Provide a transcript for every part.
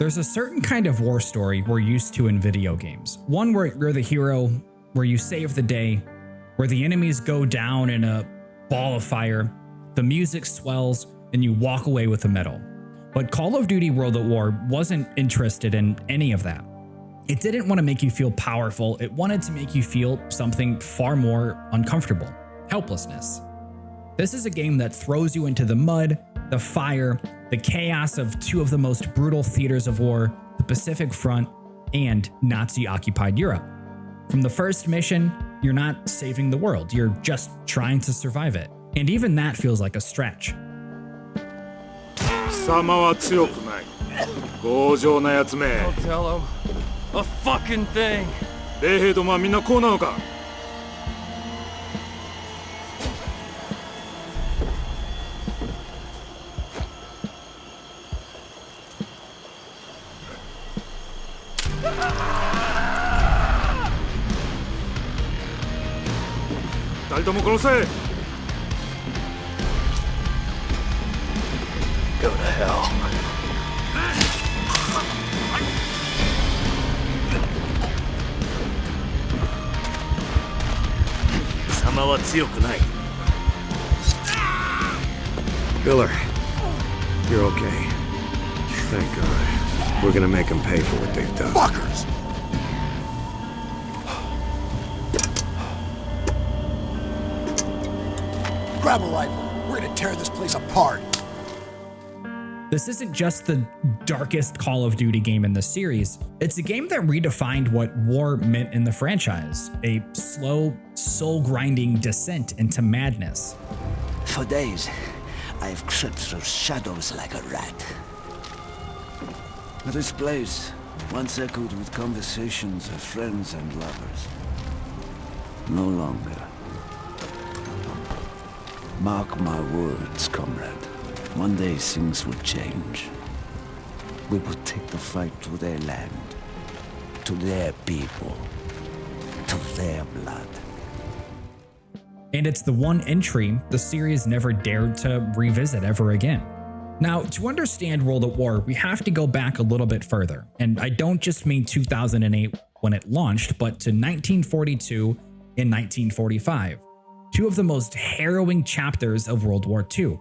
There's a certain kind of war story we're used to in video games. One where you're the hero, where you save the day, where the enemies go down in a ball of fire, the music swells, and you walk away with a medal. But Call of Duty World at War wasn't interested in any of that. It didn't want to make you feel powerful, it wanted to make you feel something far more uncomfortable: helplessness. This is a game that throws you into the mud, the fire, the chaos of two of the most brutal theaters of war, the Pacific Front and Nazi-occupied Europe. From the first mission, you're not saving the world, you're just trying to survive it. And even that feels like a stretch. 貴様は強くない。強情なやつめ。 Don't tell him a fucking thing. 米兵どもはみんなこうなのか。二人とも殺せ。 Go to hell. Miller, you're okay. Thank God. We're gonna make them pay for what they've done. Fuckers! Grab a rifle. We're gonna tear this place apart. This isn't just the darkest Call of Duty game in the series, it's a game that redefined what war meant in the franchise. A slow, soul-grinding descent into madness. For days, I've crept through shadows like a rat. This place, once echoed with conversations of friends and lovers, no longer. Mark my words, comrade. One day things will change. We will take the fight to their land, to their people, to their blood. And it's the one entry the series never dared to revisit ever again. Now, to understand World at War, we have to go back a little bit further. And I don't just mean 2008 when it launched, but to 1942 and 1945, two of the most harrowing chapters of World War II.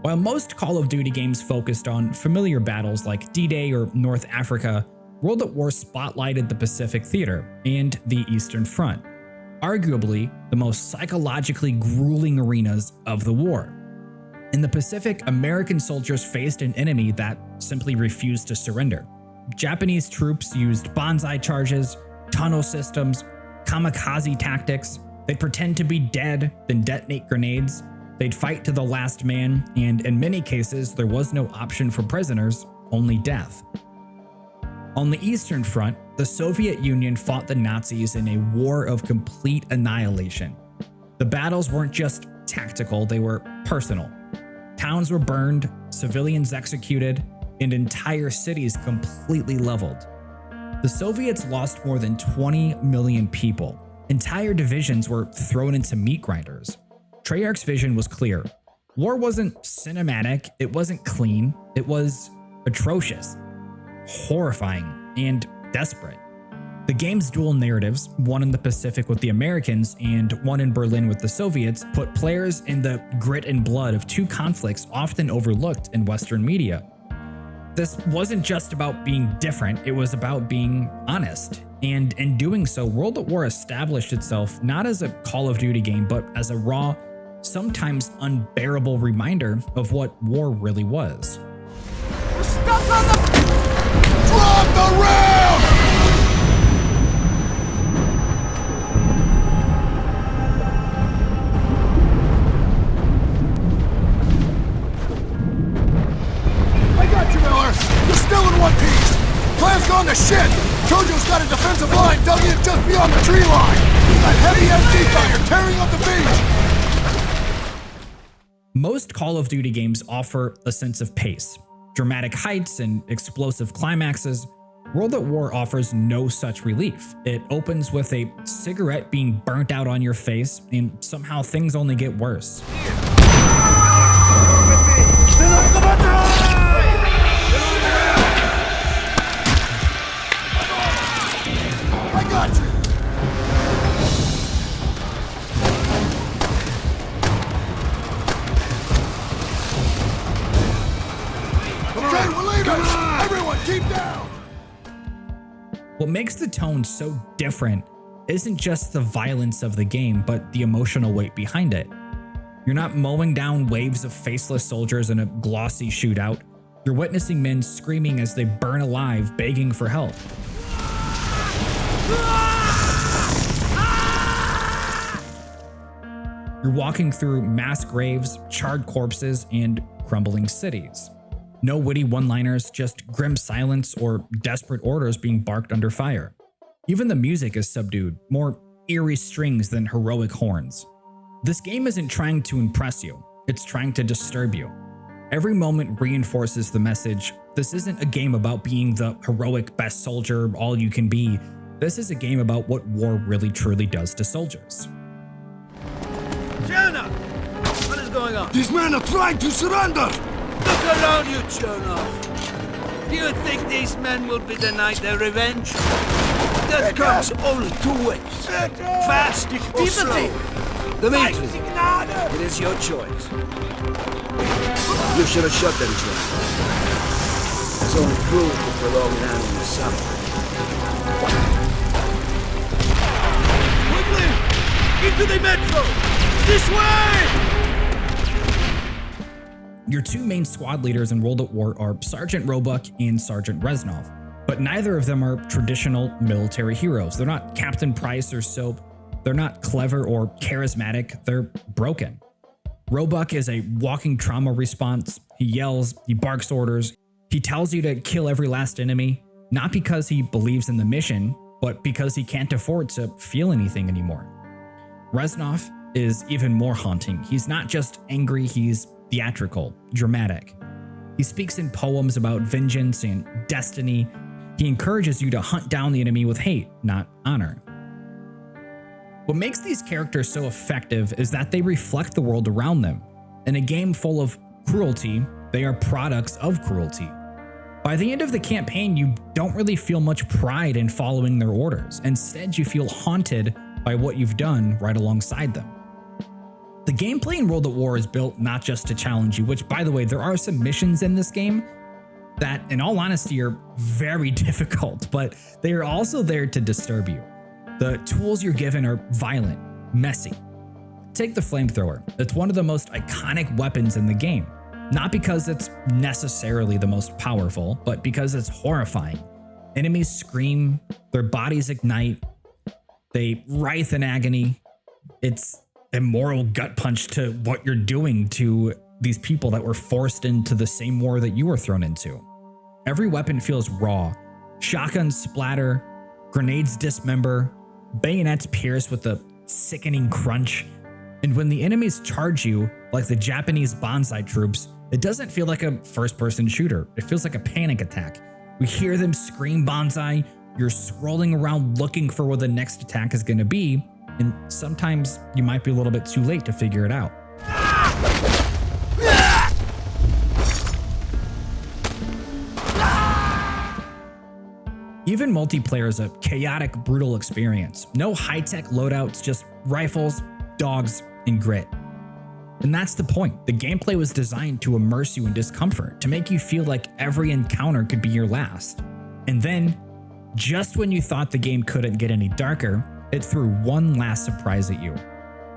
While most Call of Duty games focused on familiar battles like D-Day or North Africa, World at War spotlighted the Pacific Theater and the Eastern Front, arguably the most psychologically grueling arenas of the war. In the Pacific, American soldiers faced an enemy that simply refused to surrender. Japanese troops used banzai charges, tunnel systems, kamikaze tactics. They'd pretend to be dead, then detonate grenades. They'd fight to the last man, and in many cases, there was no option for prisoners, only death. On the Eastern Front, the Soviet Union fought the Nazis in a war of complete annihilation. The battles weren't just tactical, they were personal. Towns were burned, civilians executed, and entire cities completely leveled. The Soviets lost more than 20 million people. Entire divisions were thrown into meat grinders. Treyarch's vision was clear. War wasn't cinematic, it wasn't clean, it was atrocious, horrifying, and desperate. The game's dual narratives, one in the Pacific with the Americans and one in Berlin with the Soviets, put players in the grit and blood of two conflicts often overlooked in Western media. This wasn't just about being different, it was about being honest. And in doing so, World at War established itself not as a Call of Duty game, but as a raw, sometimes unbearable reminder of what war really was. We're stuck on the... Drop the rail! I got you, Miller! You're still in one piece! Plan's gone to shit! Kojo's got a defensive line dug in just beyond the tree line! We've got heavy MG fire tearing up the beach! Most Call of Duty games offer a sense of pace, dramatic heights, and explosive climaxes. World at War offers no such relief. It opens with a cigarette being burnt out on your face, and somehow things only get worse. What makes the tone so different isn't just the violence of the game, but the emotional weight behind it. You're not mowing down waves of faceless soldiers in a glossy shootout. You're witnessing men screaming as they burn alive, begging for help. You're walking through mass graves, charred corpses, and crumbling cities. No witty one-liners, just grim silence or desperate orders being barked under fire. Even the music is subdued, more eerie strings than heroic horns. This game isn't trying to impress you, it's trying to disturb you. Every moment reinforces the message, this isn't a game about being the heroic best soldier, all you can be. This is a game about what war really truly does to soldiers. Jonah! What is going on? These men are trying to surrender! Look around you, Jonah! Do you think these men will be denied their revenge? That comes only two ways. Fast or slow. Dimitri, it is your choice. You should have shot them, Jonah. It's only proof that the wrong man in the south. Quickly! Into the metro! This way! Your two main squad leaders in World at War are Sergeant Roebuck and Sergeant Reznov, but neither of them are traditional military heroes. They're not Captain Price or Soap. They're not clever or charismatic. They're broken. Roebuck is a walking trauma response. He yells, he barks orders, he tells you to kill every last enemy, not because he believes in the mission, but because he can't afford to feel anything anymore. Reznov is even more haunting. He's not just angry, he's theatrical, dramatic. He speaks in poems about vengeance and destiny. He encourages you to hunt down the enemy with hate, not honor. What makes these characters so effective is that they reflect the world around them. In a game full of cruelty, they are products of cruelty. By the end of the campaign, you don't really feel much pride in following their orders. Instead, you feel haunted by what you've done right alongside them. The gameplay in World at War is built not just to challenge you, which, by the way, there are some missions in this game that, in all honesty, are very difficult, but they are also there to disturb you. The tools you're given are violent, messy. Take the flamethrower. It's one of the most iconic weapons in the game, not because it's necessarily the most powerful, but because it's horrifying. Enemies scream, their bodies ignite, they writhe in agony. It's a moral gut punch to what you're doing to these people that were forced into the same war that you were thrown into. Every weapon feels raw. Shotguns splatter, grenades dismember, bayonets pierce with a sickening crunch. And when the enemies charge you, like the Japanese bonsai troops, it doesn't feel like a first-person shooter. It feels like a panic attack. We hear them scream bonsai, you're scrolling around looking for where the next attack is gonna be, and sometimes you might be a little bit too late to figure it out. Even multiplayer is a chaotic, brutal experience. No high-tech loadouts, just rifles, dogs, and grit. And that's the point. The gameplay was designed to immerse you in discomfort, to make you feel like every encounter could be your last. And then, just when you thought the game couldn't get any darker, it threw one last surprise at you.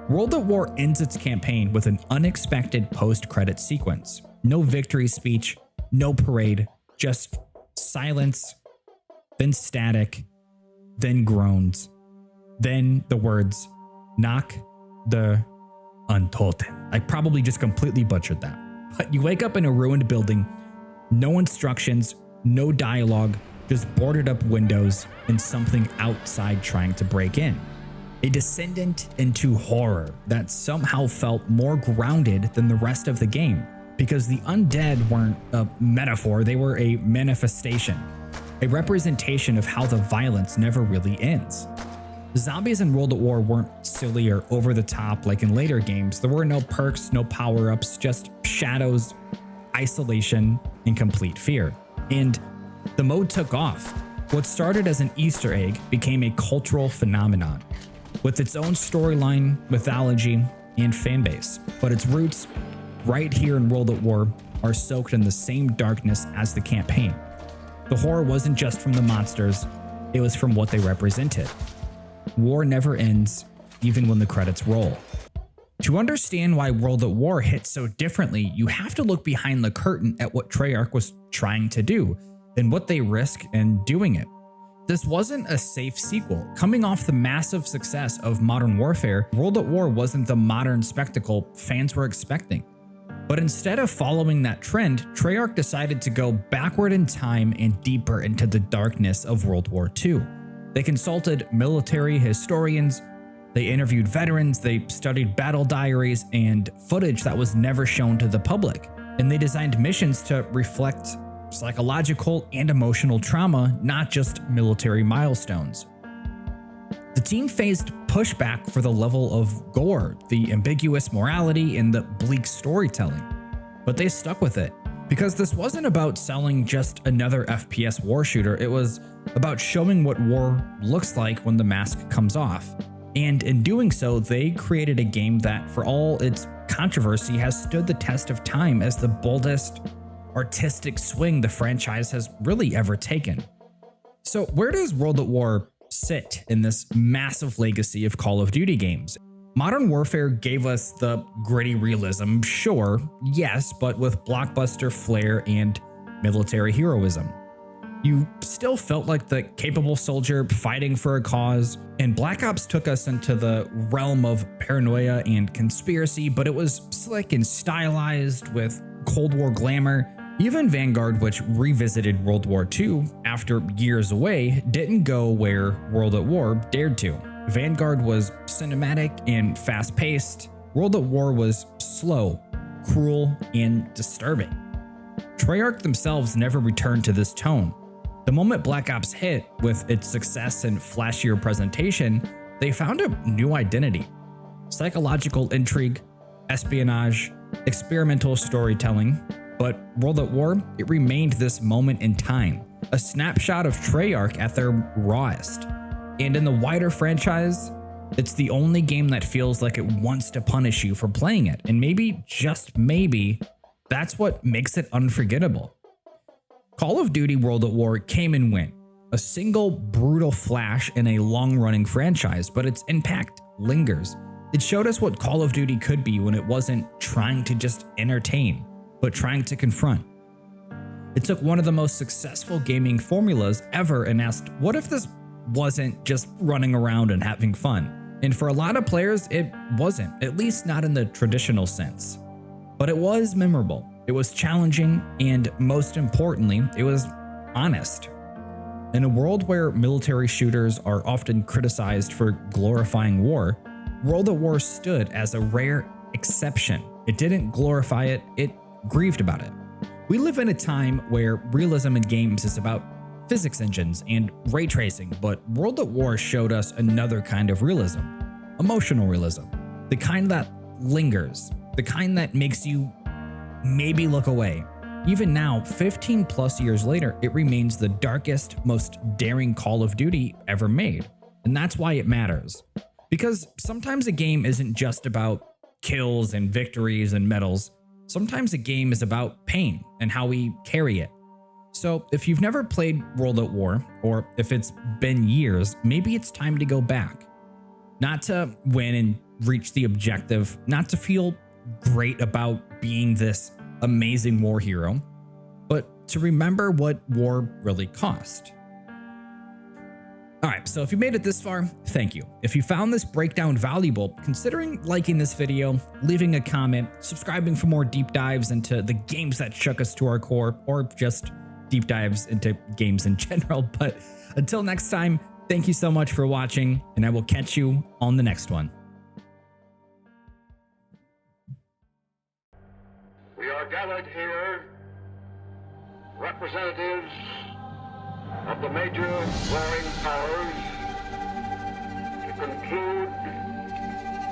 World at War ends its campaign with an unexpected post-credit sequence. No victory speech, no parade, just silence, then static, then groans, then the words, "Knock the Untoten." I probably just completely butchered that. But you wake up in a ruined building, no instructions, no dialogue, just boarded up windows and something outside trying to break in. A descendant into horror that somehow felt more grounded than the rest of the game, because the undead weren't a metaphor, they were a manifestation, a representation of how the violence never really ends. Zombies in World at War weren't silly or over the top like in later games. There were no perks, no power-ups, just shadows, isolation, and complete fear. And the mode took off. What started as an Easter egg became a cultural phenomenon, with its own storyline, mythology, and fanbase. But its roots, right here in World at War, are soaked in the same darkness as the campaign. The horror wasn't just from the monsters, it was from what they represented. War never ends, even when the credits roll. To understand why World at War hit so differently, you have to look behind the curtain at what Treyarch was trying to do and what they risked in doing it. This wasn't a safe sequel. Coming off the massive success of Modern Warfare, World at War wasn't the modern spectacle fans were expecting. But instead of following that trend, Treyarch decided to go backward in time and deeper into the darkness of World War II. They consulted military historians, they interviewed veterans, they studied battle diaries and footage that was never shown to the public, and they designed missions to reflect psychological and emotional trauma, not just military milestones. The team faced pushback for the level of gore, the ambiguous morality, and the bleak storytelling, but they stuck with it because this wasn't about selling just another FPS war shooter, it was about showing what war looks like when the mask comes off. And in doing so, they created a game that, for all its controversy, has stood the test of time as the boldest artistic swing the franchise has really ever taken. So where does World at War sit in this massive legacy of Call of Duty games? Modern Warfare gave us the gritty realism, sure, yes, but with blockbuster flair and military heroism. You still felt like the capable soldier fighting for a cause, and Black Ops took us into the realm of paranoia and conspiracy, but it was slick and stylized with Cold War glamour. Even Vanguard, which revisited World War II after years away, didn't go where World at War dared to. Vanguard was cinematic and fast-paced. World at War was slow, cruel, and disturbing. Treyarch themselves never returned to this tone. The moment Black Ops hit, with its success and flashier presentation, they found a new identity. Psychological intrigue, espionage, experimental storytelling. But World at War, it remained this moment in time, a snapshot of Treyarch at their rawest. And in the wider franchise, it's the only game that feels like it wants to punish you for playing it. And maybe, just maybe, that's what makes it unforgettable. Call of Duty World at War came and went, a single brutal flash in a long-running franchise, but its impact lingers. It showed us what Call of Duty could be when it wasn't trying to just entertain, but trying to confront. It took one of the most successful gaming formulas ever and asked, what if this wasn't just running around and having fun? And for a lot of players, it wasn't, at least not in the traditional sense. But it was memorable, it was challenging, and most importantly, it was honest. In a world where military shooters are often criticized for glorifying war, World at War stood as a rare exception. It didn't glorify it, it grieved about it. We live in a time where realism in games is about physics engines and ray tracing, but World at War showed us another kind of realism, emotional realism, the kind that lingers, the kind that makes you maybe look away. Even now, 15 plus years later, it remains the darkest, most daring Call of Duty ever made. And that's why it matters. Because sometimes a game isn't just about kills and victories and medals. Sometimes a game is about pain and how we carry it. So if you've never played World at War, or if it's been years, maybe it's time to go back. Not to win and reach the objective, not to feel great about being this amazing war hero, but to remember what war really cost. Alright, so if you made it this far, thank you. If you found this breakdown valuable, considering liking this video, leaving a comment, subscribing for more deep dives into the games that shook us to our core, or just deep dives into games in general. But until next time, thank you so much for watching, and I will catch you on the next one. We are gathered here, representatives of the major warring powers, to conclude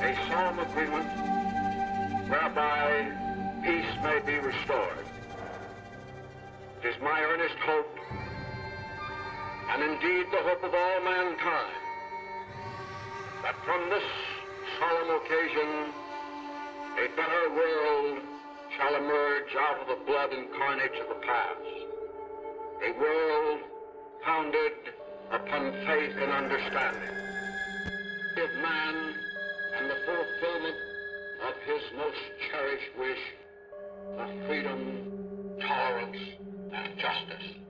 a solemn agreement whereby peace may be restored. It is my earnest hope, and indeed the hope of all mankind, that from this solemn occasion a better world shall emerge out of the blood and carnage of the past. A world founded upon faith and understanding of man and the fulfillment of his most cherished wish of freedom, tolerance, and justice.